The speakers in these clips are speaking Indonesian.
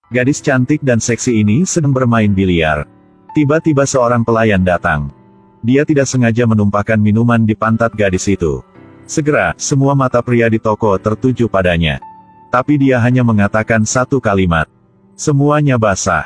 Gadis cantik dan seksi ini sedang bermain biliar. Tiba-tiba seorang pelayan datang. Dia tidak sengaja menumpahkan minuman di pantat gadis itu. Segera, semua mata pria di toko tertuju padanya. Tapi dia hanya mengatakan satu kalimat. Semuanya basah.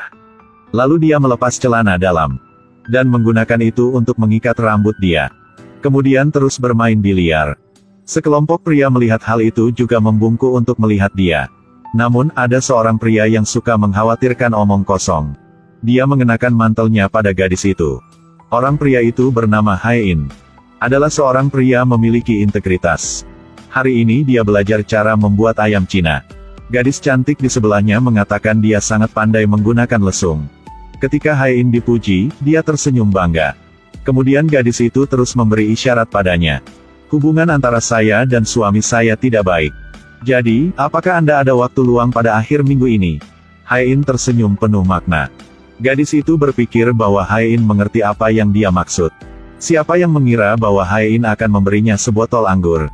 Lalu dia melepas celana dalam. Dan menggunakan itu untuk mengikat rambut dia. Kemudian terus bermain biliar. Sekelompok pria melihat hal itu juga membungkuk untuk melihat dia. Namun, ada seorang pria yang suka mengkhawatirkan omong kosong. Dia mengenakan mantelnya pada gadis itu. Orang pria itu bernama Hae-in. Adalah seorang pria memiliki integritas. Hari ini dia belajar cara membuat ayam Cina. Gadis cantik di sebelahnya mengatakan dia sangat pandai menggunakan lesung. Ketika Hae-in dipuji, dia tersenyum bangga. Kemudian gadis itu terus memberi isyarat padanya. Hubungan antara saya dan suami saya tidak baik. Jadi, apakah Anda ada waktu luang pada akhir minggu ini? Hae-in tersenyum penuh makna. Gadis itu berpikir bahwa Hae-in mengerti apa yang dia maksud. Siapa yang mengira bahwa Hae-in akan memberinya sebotol anggur.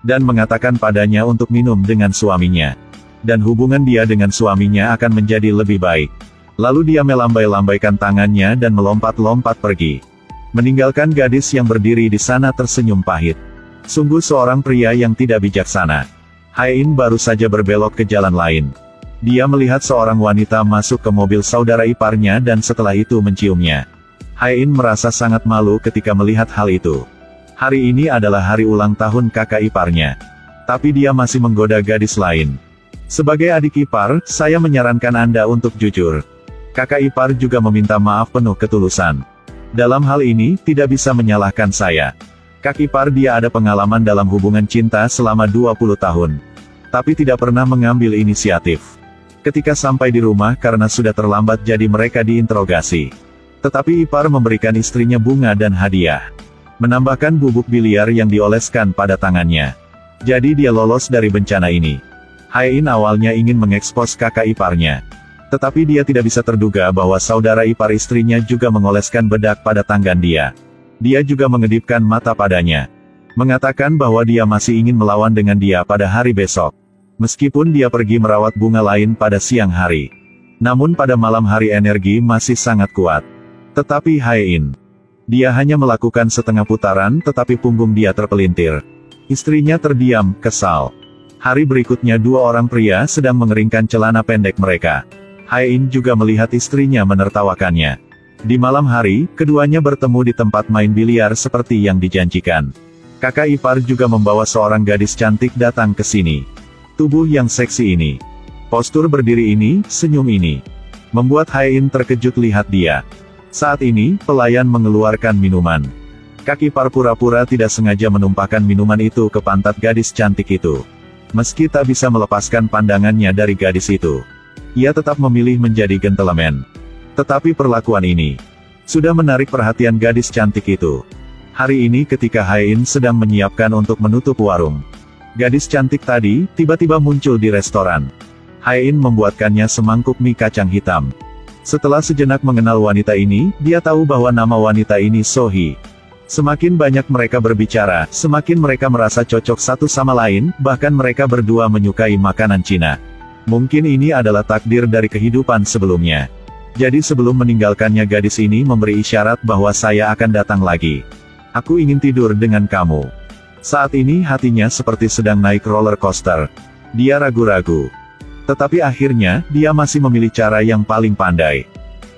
Dan mengatakan padanya untuk minum dengan suaminya. Dan hubungan dia dengan suaminya akan menjadi lebih baik. Lalu dia melambai-lambaikan tangannya dan melompat-lompat pergi. Meninggalkan gadis yang berdiri di sana tersenyum pahit. Sungguh seorang pria yang tidak bijaksana. Hae-in baru saja berbelok ke jalan lain. Dia melihat seorang wanita masuk ke mobil saudara iparnya dan setelah itu menciumnya. Hae-in merasa sangat malu ketika melihat hal itu. Hari ini adalah hari ulang tahun kakak iparnya. Tapi dia masih menggoda gadis lain. Sebagai adik ipar, saya menyarankan Anda untuk jujur. Kakak ipar juga meminta maaf penuh ketulusan. Dalam hal ini, tidak bisa menyalahkan saya. Kak ipar dia ada pengalaman dalam hubungan cinta selama 20 tahun. Tapi tidak pernah mengambil inisiatif. Ketika sampai di rumah karena sudah terlambat jadi mereka diinterogasi. Tetapi ipar memberikan istrinya bunga dan hadiah. Menambahkan bubuk biliar yang dioleskan pada tangannya. Jadi dia lolos dari bencana ini. Hae-in awalnya ingin mengekspos kakak iparnya. Tetapi dia tidak bisa terduga bahwa saudara ipar istrinya juga mengoleskan bedak pada tangan dia. Dia juga mengedipkan mata padanya. Mengatakan bahwa dia masih ingin melawan dengan dia pada hari besok. Meskipun dia pergi merawat bunga lain pada siang hari. Namun pada malam hari energi masih sangat kuat. Tetapi Hae-in. Dia hanya melakukan setengah putaran tetapi punggung dia terpelintir. Istrinya terdiam, kesal. Hari berikutnya dua orang pria sedang mengeringkan celana pendek mereka. Hae-in juga melihat istrinya menertawakannya. Di malam hari, keduanya bertemu di tempat main biliar seperti yang dijanjikan. Kakak ipar juga membawa seorang gadis cantik datang ke sini. Tubuh yang seksi ini, postur berdiri ini, senyum ini, membuat Hae-in terkejut lihat dia. Saat ini, pelayan mengeluarkan minuman. Kak ipar pura-pura tidak sengaja menumpahkan minuman itu ke pantat gadis cantik itu. Meski tak bisa melepaskan pandangannya dari gadis itu, ia tetap memilih menjadi gentleman. Tetapi perlakuan ini sudah menarik perhatian gadis cantik itu. Hari ini ketika Hae-in sedang menyiapkan untuk menutup warung, gadis cantik tadi, tiba-tiba muncul di restoran. Hae-in membuatkannya semangkuk mie kacang hitam. Setelah sejenak mengenal wanita ini, dia tahu bahwa nama wanita ini So-hee. Semakin banyak mereka berbicara, semakin mereka merasa cocok satu sama lain, bahkan mereka berdua menyukai makanan Cina. Mungkin ini adalah takdir dari kehidupan sebelumnya. Jadi sebelum meninggalkannya gadis ini memberi isyarat bahwa saya akan datang lagi. Aku ingin tidur dengan kamu. Saat ini hatinya seperti sedang naik roller coaster. Dia ragu-ragu. Tetapi akhirnya, dia masih memilih cara yang paling pandai.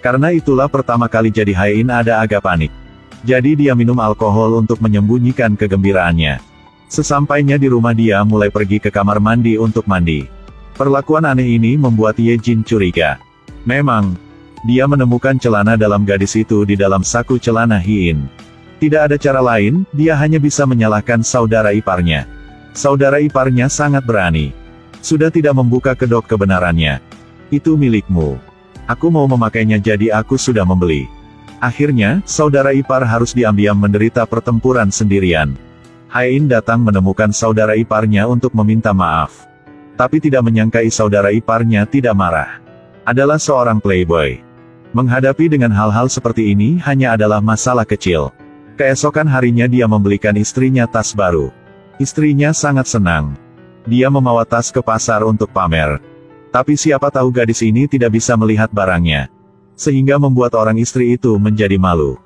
Karena itulah pertama kali jadi Hae-in ada agak panik. Jadi dia minum alkohol untuk menyembunyikan kegembiraannya. Sesampainya di rumah dia mulai pergi ke kamar mandi untuk mandi. Perlakuan aneh ini membuat Ye Jin curiga. Memang, dia menemukan celana dalam gadis itu di dalam saku celana Hae-in. Tidak ada cara lain, dia hanya bisa menyalahkan saudara iparnya. Saudara iparnya sangat berani. Sudah tidak membuka kedok kebenarannya. Itu milikmu. Aku mau memakainya jadi aku sudah membeli. Akhirnya, saudara ipar harus diam-diam menderita pertempuran sendirian. Hae-in datang menemukan saudara iparnya untuk meminta maaf. Tapi tidak menyangkai saudara iparnya tidak marah. Adalah seorang playboy. Menghadapi dengan hal-hal seperti ini hanya adalah masalah kecil. Keesokan harinya dia membelikan istrinya tas baru. Istrinya sangat senang. Dia membawa tas ke pasar untuk pamer. Tapi siapa tahu gadis ini tidak bisa melihat barangnya. Sehingga membuat orang istri itu menjadi malu.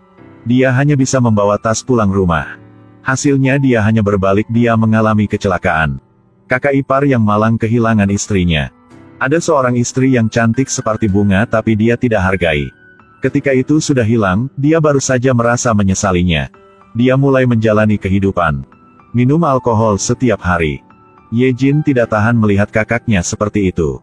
Dia hanya bisa membawa tas pulang rumah. Hasilnya dia hanya berbalik, dia mengalami kecelakaan. Kakak ipar yang malang kehilangan istrinya. Ada seorang istri yang cantik seperti bunga tapi dia tidak hargai. Ketika itu sudah hilang, dia baru saja merasa menyesalinya. Dia mulai menjalani kehidupan. Minum alkohol setiap hari. Ye Jin tidak tahan melihat kakaknya seperti itu.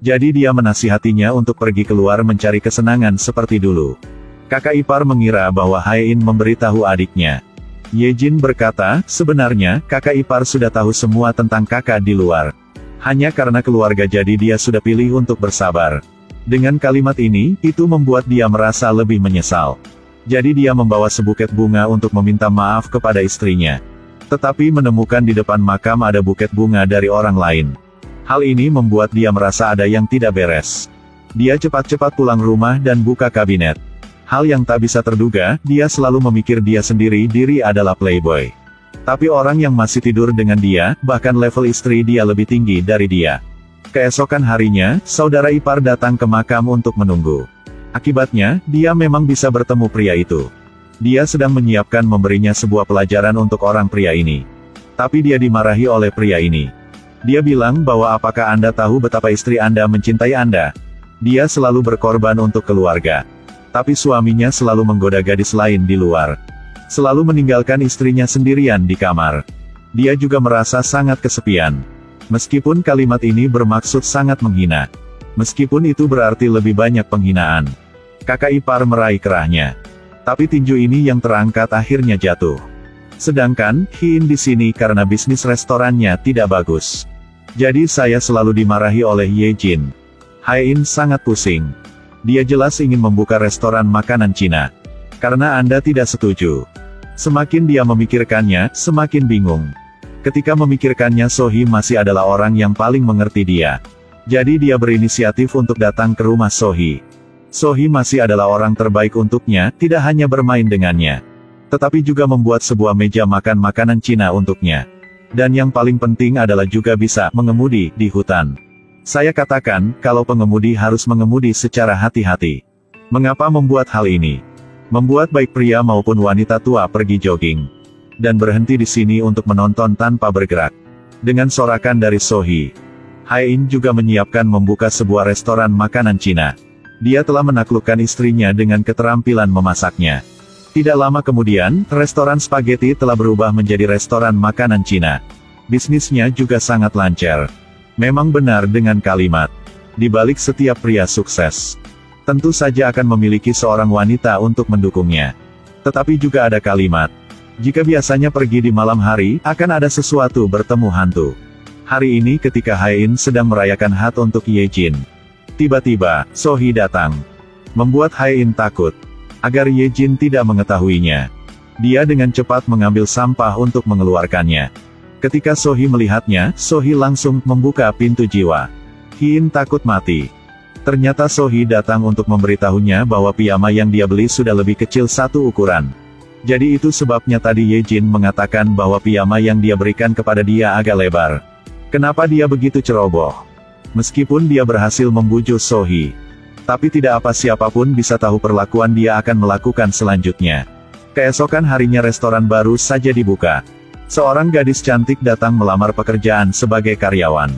Jadi dia menasihatinya untuk pergi keluar mencari kesenangan seperti dulu. Kakak ipar mengira bahwa Hae In memberitahu adiknya. Ye Jin berkata, sebenarnya, kakak ipar sudah tahu semua tentang kakak di luar. Hanya karena keluarga jadi dia sudah pilih untuk bersabar. Dengan kalimat ini, itu membuat dia merasa lebih menyesal. Jadi dia membawa sebuket bunga untuk meminta maaf kepada istrinya. Tetapi menemukan di depan makam ada buket bunga dari orang lain. Hal ini membuat dia merasa ada yang tidak beres. Dia cepat-cepat pulang rumah dan buka kabinet. Hal yang tak bisa terduga, dia selalu memikir dia sendiri diri adalah playboy. Tapi orang yang masih tidur dengan dia, bahkan level istri dia lebih tinggi dari dia. Keesokan harinya, saudara ipar datang ke makam untuk menunggu. Akibatnya, dia memang bisa bertemu pria itu. Dia sedang menyiapkan memberinya sebuah pelajaran untuk orang pria ini. Tapi dia dimarahi oleh pria ini. Dia bilang bahwa apakah Anda tahu betapa istri Anda mencintai Anda? Dia selalu berkorban untuk keluarga. Tapi suaminya selalu menggoda gadis lain di luar. Selalu meninggalkan istrinya sendirian di kamar. Dia juga merasa sangat kesepian. Meskipun kalimat ini bermaksud sangat menghina. Meskipun itu berarti lebih banyak penghinaan. Kakak ipar meraih kerahnya. Tapi tinju ini yang terangkat akhirnya jatuh. Sedangkan, Hin di sini karena bisnis restorannya tidak bagus. Jadi saya selalu dimarahi oleh Ye Jin. Hae-in sangat pusing. Dia jelas ingin membuka restoran makanan Cina. Karena Anda tidak setuju. Semakin dia memikirkannya, semakin bingung. Ketika memikirkannya, Sohee masih adalah orang yang paling mengerti dia. Jadi dia berinisiatif untuk datang ke rumah Sohee. Sohee masih adalah orang terbaik untuknya, tidak hanya bermain dengannya. Tetapi juga membuat sebuah meja makan makanan Cina untuknya. Dan yang paling penting adalah juga bisa mengemudi di hutan. Saya katakan, kalau pengemudi harus mengemudi secara hati-hati. Mengapa membuat hal ini? Membuat baik pria maupun wanita tua pergi jogging. Dan berhenti di sini untuk menonton tanpa bergerak. Dengan sorakan dari Sohee. Hae-in juga menyiapkan membuka sebuah restoran makanan Cina. Dia telah menaklukkan istrinya dengan keterampilan memasaknya. Tidak lama kemudian, restoran spaghetti telah berubah menjadi restoran makanan Cina. Bisnisnya juga sangat lancar. Memang benar dengan kalimat, di balik setiap pria sukses, tentu saja akan memiliki seorang wanita untuk mendukungnya. Tetapi juga ada kalimat, jika biasanya pergi di malam hari, akan ada sesuatu bertemu hantu. Hari ini ketika Hae-in sedang merayakan Hat untuk Ye Jin. Tiba-tiba, Sohee datang. Membuat Hae-in takut. Agar Ye Jin tidak mengetahuinya. Dia dengan cepat mengambil sampah untuk mengeluarkannya. Ketika Sohee melihatnya, Sohee langsung membuka pintu jiwa. Hin takut mati. Ternyata Sohee datang untuk memberitahunya bahwa piyama yang dia beli sudah lebih kecil satu ukuran. Jadi itu sebabnya tadi Ye Jin mengatakan bahwa piyama yang dia berikan kepada dia agak lebar. Kenapa dia begitu ceroboh? Meskipun dia berhasil membujuk Sohee. Tapi tidak apa siapapun bisa tahu perlakuan dia akan melakukan selanjutnya. Keesokan harinya restoran baru saja dibuka. Seorang gadis cantik datang melamar pekerjaan sebagai karyawan.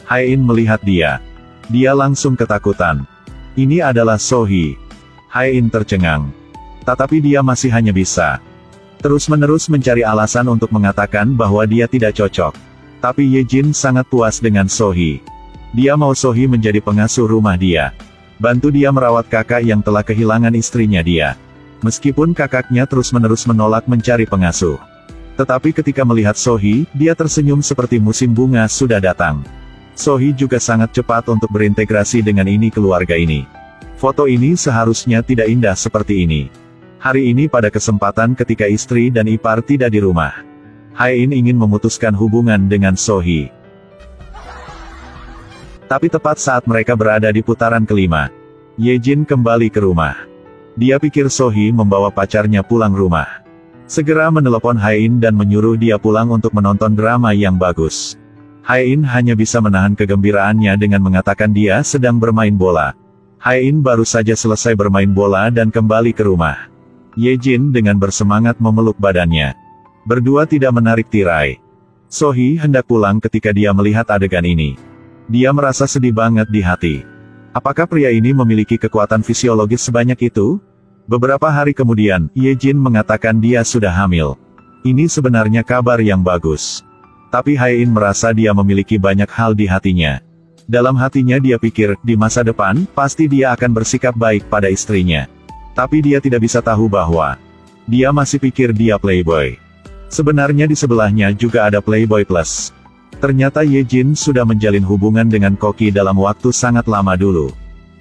Hae-in melihat dia. Dia langsung ketakutan. Ini adalah Sohee. Hae-in tercengang. Tetapi dia masih hanya bisa terus-menerus mencari alasan untuk mengatakan bahwa dia tidak cocok. Tapi Ye Jin sangat puas dengan Sohee. Dia mau Sohee menjadi pengasuh rumah dia. Bantu dia merawat kakak yang telah kehilangan istrinya dia. Meskipun kakaknya terus-menerus menolak mencari pengasuh. Tetapi ketika melihat Sohee, dia tersenyum seperti musim bunga sudah datang. Sohee juga sangat cepat untuk berintegrasi dengan keluarga ini. Foto ini seharusnya tidak indah seperti ini. Hari ini pada kesempatan ketika istri dan ipar tidak di rumah. Hae-in ingin memutuskan hubungan dengan Sohee. Tapi tepat saat mereka berada di putaran kelima, Ye Jin kembali ke rumah. Dia pikir Sohee membawa pacarnya pulang rumah. Segera menelepon Hae-in dan menyuruh dia pulang untuk menonton drama yang bagus. Hae-in hanya bisa menahan kegembiraannya dengan mengatakan dia sedang bermain bola. Hae-in baru saja selesai bermain bola dan kembali ke rumah. Ye-jin dengan bersemangat memeluk badannya. Berdua tidak menarik tirai. So-hee hendak pulang ketika dia melihat adegan ini. Dia merasa sedih banget di hati. Apakah pria ini memiliki kekuatan fisiologis sebanyak itu? Beberapa hari kemudian, Ye-jin mengatakan dia sudah hamil. Ini sebenarnya kabar yang bagus. Tapi Hae-in merasa dia memiliki banyak hal di hatinya. Dalam hatinya dia pikir, di masa depan, pasti dia akan bersikap baik pada istrinya. Tapi dia tidak bisa tahu bahwa dia masih pikir dia playboy. Sebenarnya di sebelahnya juga ada playboy plus. Ternyata Ye-jin sudah menjalin hubungan dengan Koki dalam waktu sangat lama dulu.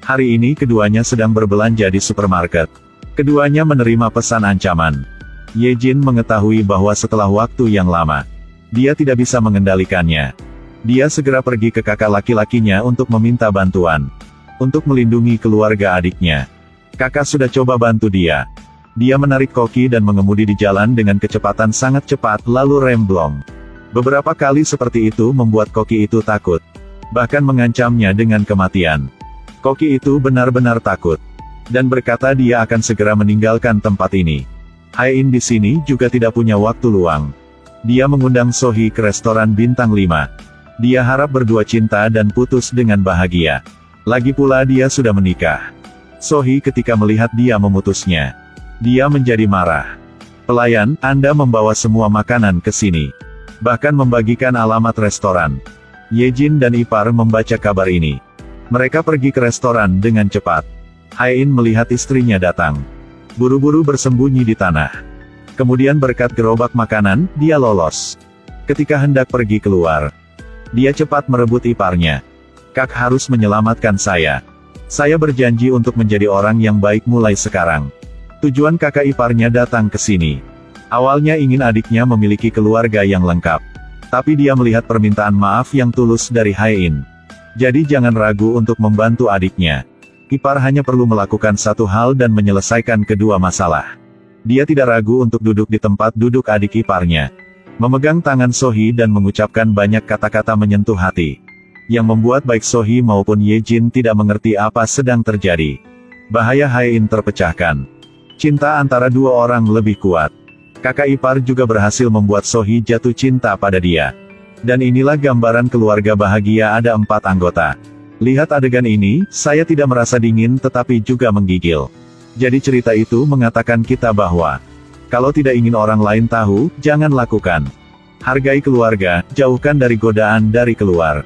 Hari ini keduanya sedang berbelanja di supermarket. Keduanya menerima pesan ancaman. Ye-jin mengetahui bahwa setelah waktu yang lama, dia tidak bisa mengendalikannya. Dia segera pergi ke kakak laki-lakinya untuk meminta bantuan. Untuk melindungi keluarga adiknya. Kakak sudah coba bantu dia. Dia menarik Koki dan mengemudi di jalan dengan kecepatan sangat cepat lalu remblong. Beberapa kali seperti itu membuat Koki itu takut. Bahkan mengancamnya dengan kematian. Koki itu benar-benar takut. Dan berkata dia akan segera meninggalkan tempat ini. Hae-in di sini juga tidak punya waktu luang. Dia mengundang So-hee ke restoran bintang 5. Dia harap berdua cinta dan putus dengan bahagia. Lagi pula dia sudah menikah. So-hee ketika melihat dia memutusnya. Dia menjadi marah. Pelayan, Anda membawa semua makanan ke sini. Bahkan membagikan alamat restoran. Ye-jin dan ipar membaca kabar ini. Mereka pergi ke restoran dengan cepat. Hae-in melihat istrinya datang. Buru-buru bersembunyi di tanah. Kemudian berkat gerobak makanan, dia lolos. Ketika hendak pergi keluar, dia cepat merebut iparnya. Kak harus menyelamatkan saya. Saya berjanji untuk menjadi orang yang baik mulai sekarang. Tujuan kakak iparnya datang ke sini. Awalnya ingin adiknya memiliki keluarga yang lengkap. Tapi dia melihat permintaan maaf yang tulus dari Hae-in. Jadi jangan ragu untuk membantu adiknya. Ipar hanya perlu melakukan satu hal dan menyelesaikan kedua masalah. Dia tidak ragu untuk duduk di tempat duduk adik iparnya. Memegang tangan So-hee dan mengucapkan banyak kata-kata menyentuh hati. Yang membuat baik So-hee maupun Ye-jin tidak mengerti apa sedang terjadi. Bahaya Hae-in terpecahkan. Cinta antara dua orang lebih kuat. Kakak ipar juga berhasil membuat So-hee jatuh cinta pada dia. Dan inilah gambaran keluarga bahagia ada 4 anggota. Lihat adegan ini, saya tidak merasa dingin tetapi juga menggigil. Jadi cerita itu mengatakan kita bahwa, kalau tidak ingin orang lain tahu, jangan lakukan. Hargai keluarga, jauhkan dari godaan dari keluar.